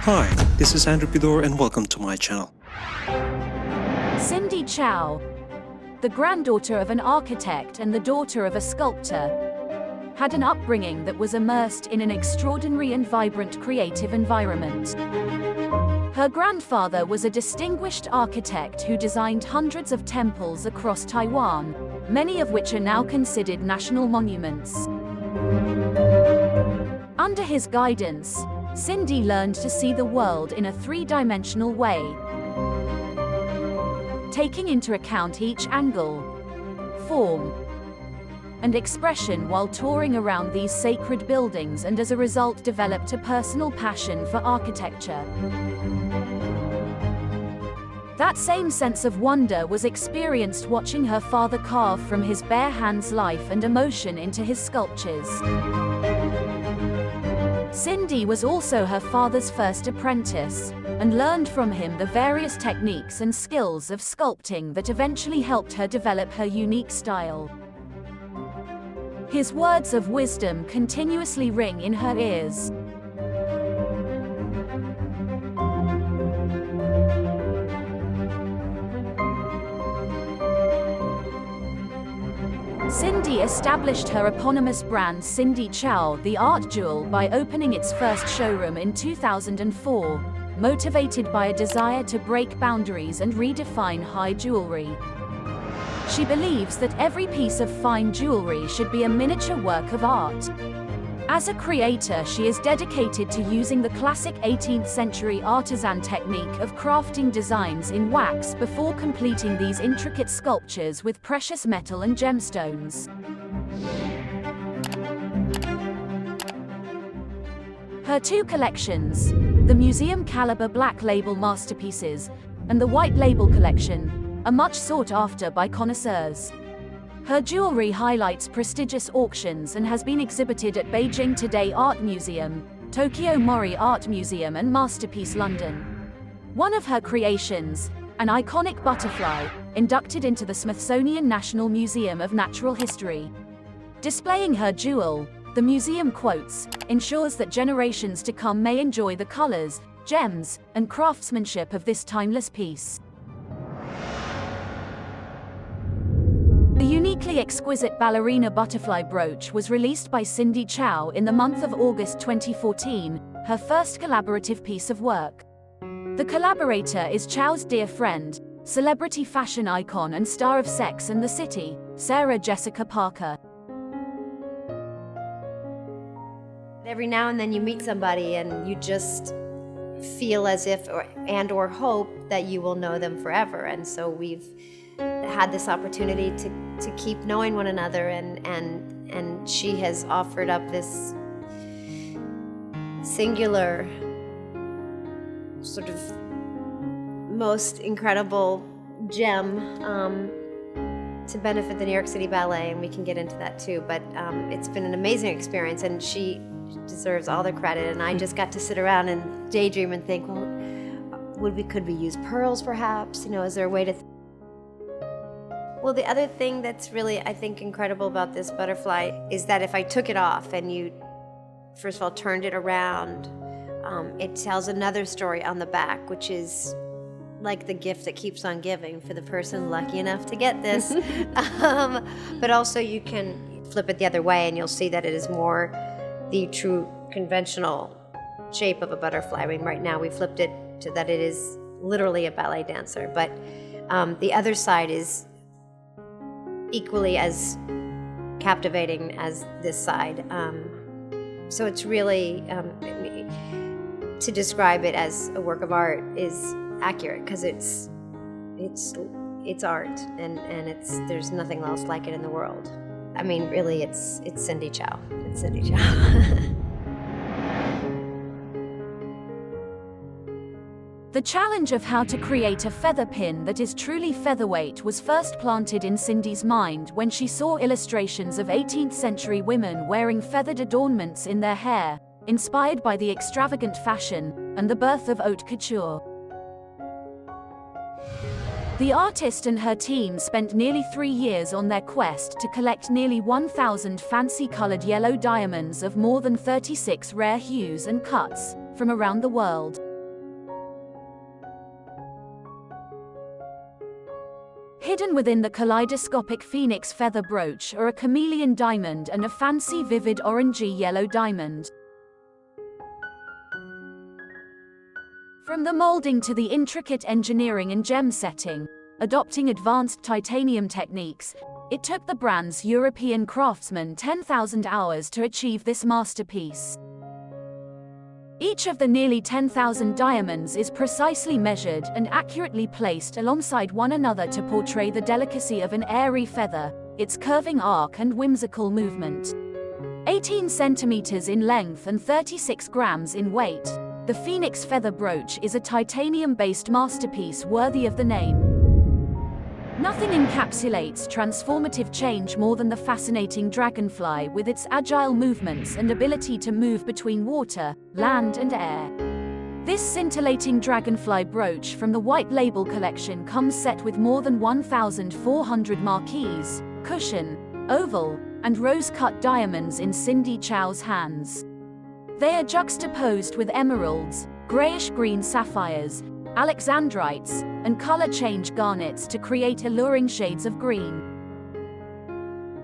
Hi, this is Andrew Pidor and welcome to my channel. Cindy Chao, the granddaughter of an architect and the daughter of a sculptor, had an upbringing that was immersed in an extraordinary and vibrant creative environment. Her grandfather was a distinguished architect who designed hundreds of temples across Taiwan, many of which are now considered national monuments. Under his guidance, Cindy learned to see the world in a three-dimensional way, taking into account each angle, form, and expression while touring around these sacred buildings, and as a result developed a personal passion for architecture. That same sense of wonder was experienced watching her father carve from his bare hands life and emotion into his sculptures. Cindy was also her father's first apprentice, and learned from him the various techniques and skills of sculpting that eventually helped her develop her unique style. His words of wisdom continuously ring in her ears. Cindy established her eponymous brand Cindy Chao, the art jewel, by opening its first showroom in 2004, motivated by a desire to break boundaries and redefine high jewelry. She believes that every piece of fine jewelry should be a miniature work of art. As a creator, she is dedicated to using the classic 18th century artisan technique of crafting designs in wax before completing these intricate sculptures with precious metal and gemstones. Her two collections, the Museum Caliber Black Label Masterpieces and the White Label Collection, are much sought after by connoisseurs. Her jewelry highlights prestigious auctions and has been exhibited at Beijing Today Art Museum, Tokyo Mori Art Museum and Masterpiece London. One of her creations, an iconic butterfly, inducted into the Smithsonian National Museum of Natural History. Displaying her jewel, the museum quotes, ensures that generations to come may enjoy the colors, gems, and craftsmanship of this timeless piece. The uniquely exquisite ballerina butterfly brooch was released by Cindy Chao in the month of August 2014, her first collaborative piece of work. The collaborator is Chao's dear friend, celebrity fashion icon and star of Sex and the City, Sarah Jessica Parker. Every now and then you meet somebody and you just feel as if or hope that you will know them forever, and so we've had this opportunity to keep knowing one another, and she has offered up this singular sort of most incredible gem to benefit the New York City Ballet, and we can get into that too, but it's been an amazing experience and she deserves all the credit, and I just got to sit around and daydream and think, well, could we use pearls perhaps? Is there a way to Well, the other thing that's really, I think, incredible about this butterfly is that if I took it off and you, first of all, turned it around, it tells another story on the back, which is like the gift that keeps on giving for the person lucky enough to get this. But also you can flip it the other way and you'll see that it is more the true conventional shape of a butterfly. I mean, right now we flipped it to that it is literally a ballet dancer, but the other side is equally as captivating as this side. So it's really, to describe it as a work of art is accurate, because it's art, and there's nothing else like it in the world. I mean, really, it's Cindy Chao. It's Cindy Chao. The challenge of how to create a feather pin that is truly featherweight was first planted in Cindy's mind when she saw illustrations of 18th century women wearing feathered adornments in their hair, inspired by the extravagant fashion and the birth of haute couture. The artist and her team spent nearly 3 years on their quest to collect nearly 1,000 fancy-colored yellow diamonds of more than 36 rare hues and cuts from around the world. Hidden within the kaleidoscopic phoenix feather brooch are a chameleon diamond and a fancy vivid orangey yellow diamond. From the molding to the intricate engineering and gem setting, adopting advanced titanium techniques, it took the brand's European craftsmen 10,000 hours to achieve this masterpiece. Each of the nearly 10,000 diamonds is precisely measured and accurately placed alongside one another to portray the delicacy of an airy feather, its curving arc and whimsical movement. 18 centimeters in length and 36 grams in weight, the Phoenix Feather Brooch is a titanium-based masterpiece worthy of the name. Nothing encapsulates transformative change more than the fascinating Dragonfly with its agile movements and ability to move between water, land and air. This scintillating Dragonfly brooch from the White Label collection comes set with more than 1,400 marquise, cushion, oval, and rose-cut diamonds in Cindy Chao's hands. They are juxtaposed with emeralds, grayish-green sapphires, alexandrites, and color-change garnets to create alluring shades of green.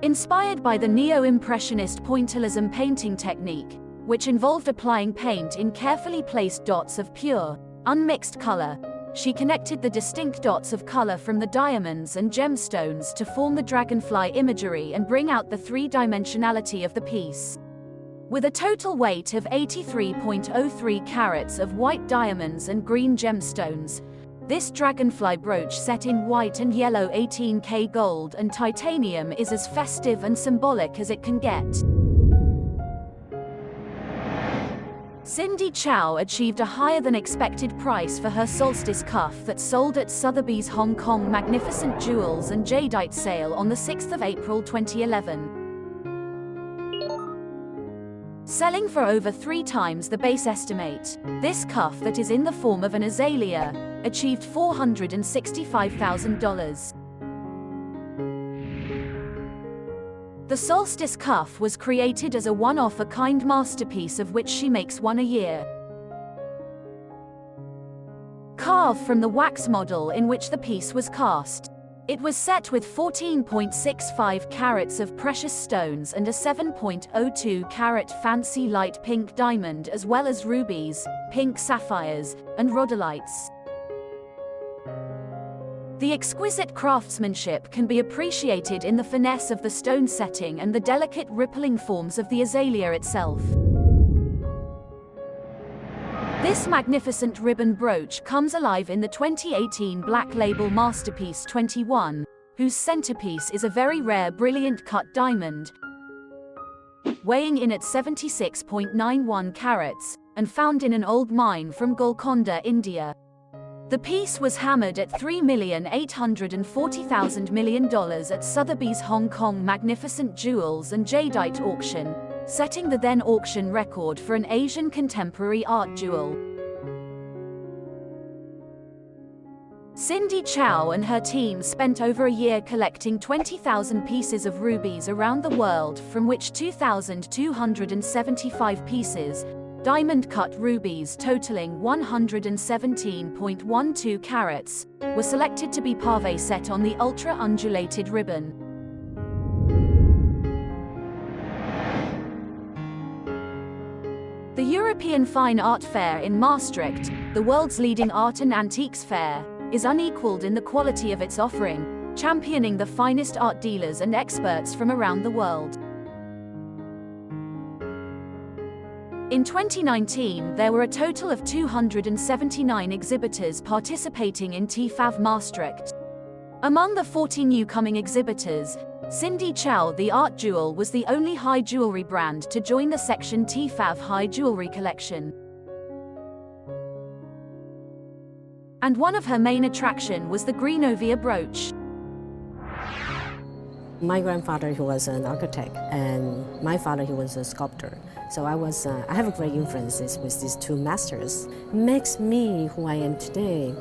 Inspired by the neo-impressionist pointillism painting technique, which involved applying paint in carefully placed dots of pure, unmixed color, she connected the distinct dots of color from the diamonds and gemstones to form the dragonfly imagery and bring out the three-dimensionality of the piece. With a total weight of 83.03 carats of white diamonds and green gemstones, this dragonfly brooch set in white and yellow 18K gold and titanium is as festive and symbolic as it can get. Cindy Chao achieved a higher-than-expected price for her solstice cuff that sold at Sotheby's Hong Kong Magnificent Jewels and Jadeite sale on the 6th of April 2011. Selling for over 3 times the base estimate, this cuff that is in the form of an azalea achieved $465,000. The solstice cuff was created as a one-of-a-kind masterpiece of which she makes one a year. Carved from the wax model in which the piece was cast. It was set with 14.65 carats of precious stones and a 7.02 carat fancy light pink diamond, as well as rubies, pink sapphires, and rhodolites. The exquisite craftsmanship can be appreciated in the finesse of the stone setting and the delicate rippling forms of the azalea itself. This magnificent ribbon brooch comes alive in the 2018 Black Label Masterpiece 21, whose centerpiece is a very rare brilliant cut diamond, weighing in at 76.91 carats, and found in an old mine from Golconda, India. The piece was hammered at $3,840,000 million at Sotheby's Hong Kong Magnificent Jewels and Jadeite auction, setting the then auction record for an Asian contemporary art jewel. Cindy Chao and her team spent over a year collecting 20,000 pieces of rubies around the world, from which 2,275 pieces, diamond-cut rubies totaling 117.12 carats, were selected to be pave set on the ultra-undulated ribbon. The European Fine Art Fair in Maastricht, the world's leading art and antiques fair, is unequaled in the quality of its offering, championing the finest art dealers and experts from around the world. In 2019, there were a total of 279 exhibitors participating in TEFAF Maastricht. Among the 40 new-coming exhibitors, Cindy Chao the art jewel was the only high jewelry brand to join the section TEFAF High Jewelry Collection. And one of her main attraction was the Greenovia brooch. My grandfather, he was an architect, and my father, he was a sculptor. So I have great influences with these two masters. It makes me who I am today.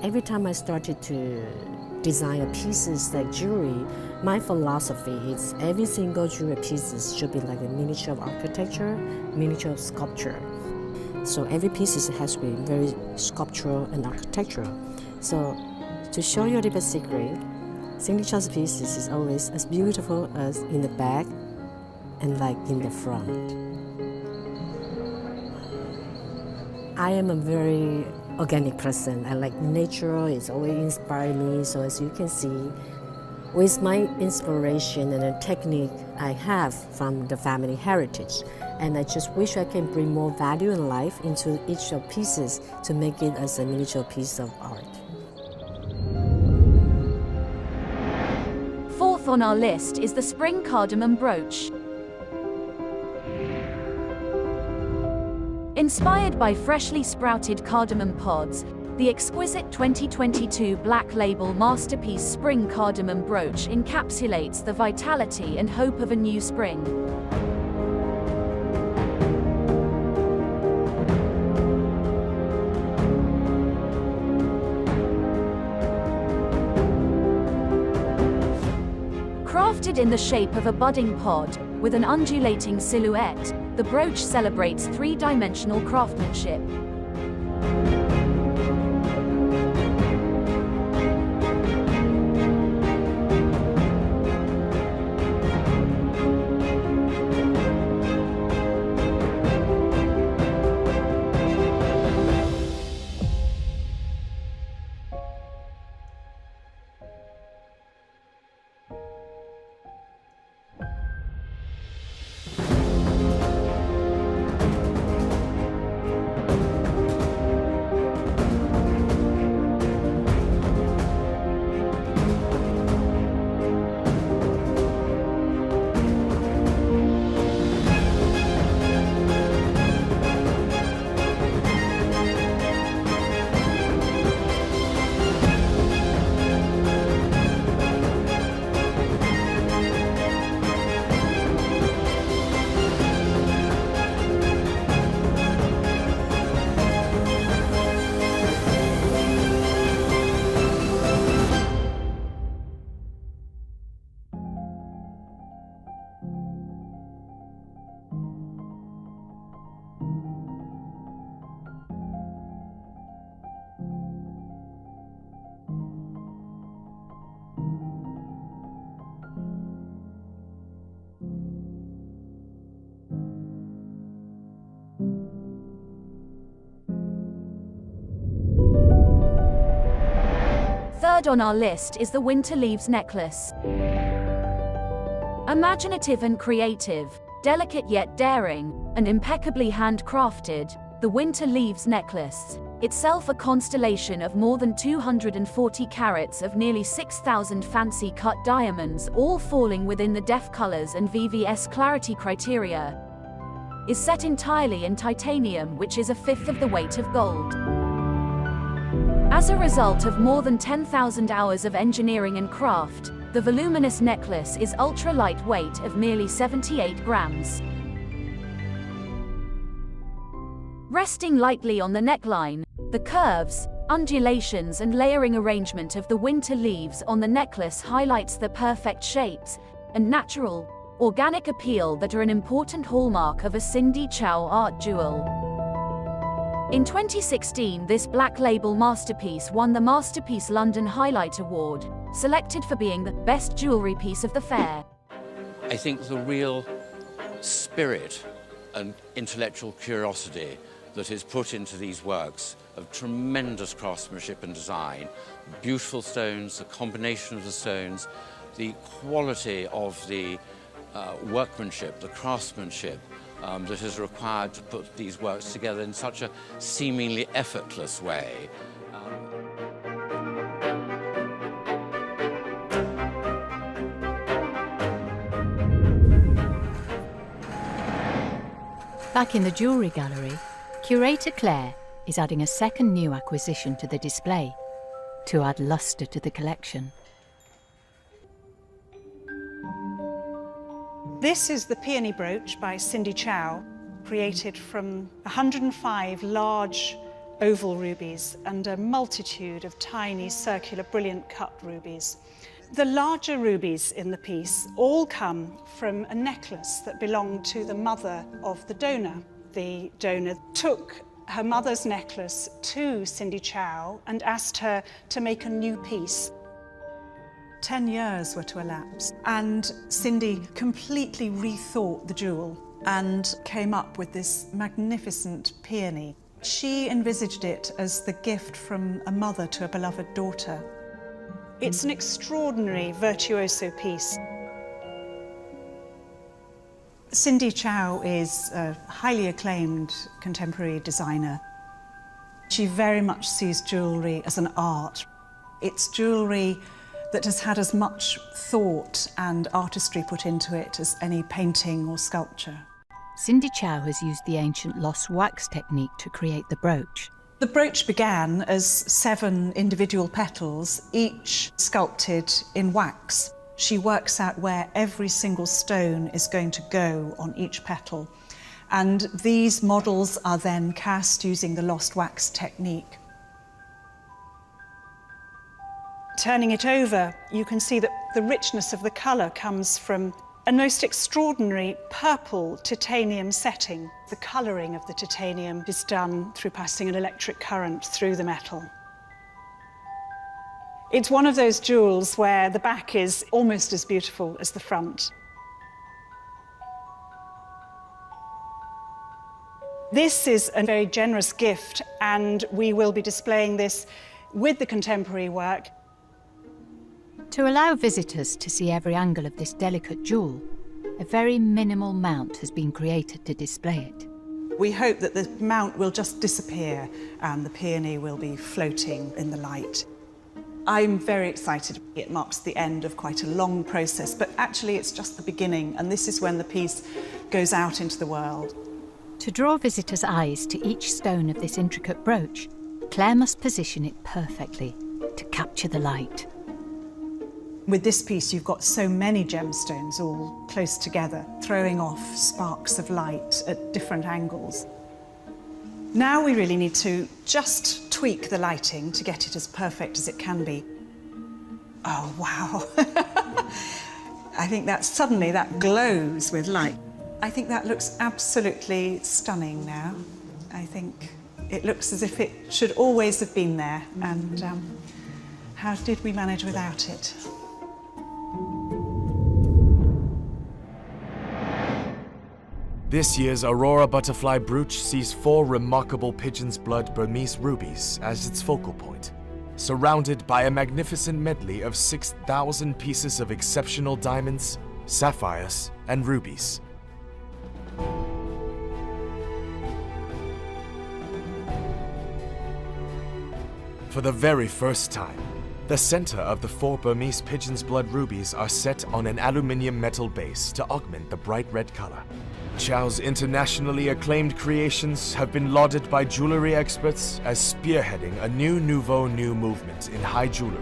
Every time I started to design pieces like jewelry, my philosophy is every single jewelry pieces should be like a miniature of architecture, miniature of sculpture. So every piece has to be very sculptural and architectural. So to show you a little bit secret, Cindy Chao's pieces is always as beautiful as in the back and like in the front. I am a very organic person. I like nature, it's always inspired me. So as you can see, with my inspiration and the technique I have from the family heritage, and I just wish I can bring more value and life into each of pieces to make it as a miniature piece of art. Fourth on our list is the spring cardamom brooch. Inspired by freshly sprouted cardamom pods, the exquisite 2022 Black Label Masterpiece Spring Cardamom Brooch encapsulates the vitality and hope of a new spring. Crafted in the shape of a budding pod, with an undulating silhouette, the brooch celebrates three-dimensional craftsmanship. Third on our list is the winter leaves necklace. Imaginative and creative, delicate yet daring, and impeccably handcrafted, the winter leaves necklace, itself a constellation of more than 240 carats of nearly 6,000 fancy cut diamonds, all falling within the def colors and VVS clarity criteria, is set entirely in titanium, which is a fifth of the weight of gold. As a result of more than 10,000 hours of engineering and craft, the voluminous necklace is ultra-lightweight of merely 78 grams. Resting lightly on the neckline, the curves, undulations and layering arrangement of the winter leaves on the necklace highlights the perfect shapes and natural, organic appeal that are an important hallmark of a Cindy Chao art jewel. In 2016, this Black Label masterpiece won the Masterpiece London Highlight Award, selected for being the best jewellery piece of the fair. I think the real spirit and intellectual curiosity that is put into these works of tremendous craftsmanship and design, beautiful stones, the combination of the stones, the quality of the workmanship, the craftsmanship, that is required to put these works together in such a seemingly effortless way. Back in the jewellery gallery, curator Claire is adding a second new acquisition to the display to add lustre to the collection. This is the Peony brooch by Cindy Chao, created from 105 large oval rubies and a multitude of tiny circular brilliant cut rubies. The larger rubies in the piece all come from a necklace that belonged to the mother of the donor. The donor took her mother's necklace to Cindy Chao and asked her to make a new piece. 10 years were to elapse, and Cindy completely rethought the jewel and came up with this magnificent peony. She envisaged it as the gift from a mother to a beloved daughter. It's an extraordinary virtuoso piece. Cindy Chao is a highly acclaimed contemporary designer. She very much sees jewellery as an art. It's jewellery that has had as much thought and artistry put into it as any painting or sculpture. Cindy Chao has used the ancient lost wax technique to create the brooch. The brooch began as 7 individual petals, each sculpted in wax. She works out where every single stone is going to go on each petal. And these models are then cast using the lost wax technique. Turning it over, you can see that the richness of the colour comes from a most extraordinary purple titanium setting. The colouring of the titanium is done through passing an electric current through the metal. It's one of those jewels where the back is almost as beautiful as the front. This is a very generous gift, and we will be displaying this with the contemporary work. To allow visitors to see every angle of this delicate jewel, a very minimal mount has been created to display it. We hope that the mount will just disappear and the peony will be floating in the light. I'm very excited. It marks the end of quite a long process, but actually it's just the beginning, and this is when the piece goes out into the world. To draw visitors' eyes to each stone of this intricate brooch, Claire must position it perfectly to capture the light. With this piece, you've got so many gemstones all close together, throwing off sparks of light at different angles. Now we really need to just tweak the lighting to get it as perfect as it can be. Oh, wow. I think that suddenly that glows with light. I think that looks absolutely stunning now. I think it looks as if it should always have been there, and how did we manage without it? This year's Aurora Butterfly Brooch sees 4 remarkable pigeon's blood Burmese rubies as its focal point, surrounded by a magnificent medley of 6,000 pieces of exceptional diamonds, sapphires, and rubies. For the very first time, the center of the 4 Burmese pigeon's blood rubies are set on an aluminium metal base to augment the bright red color. Chao's internationally acclaimed creations have been lauded by jewelry experts as spearheading a new nouveau new movement in high jewelry.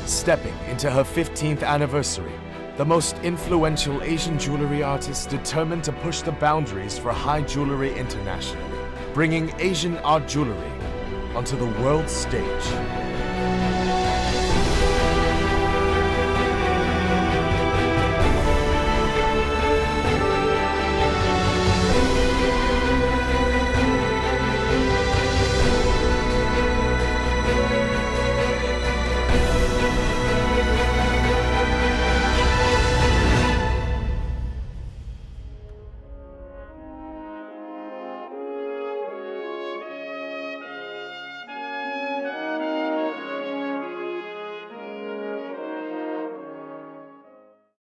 Stepping into her 15th anniversary, the most influential Asian jewelry artist determined to push the boundaries for high jewelry internationally, bringing Asian art jewelry onto the world stage.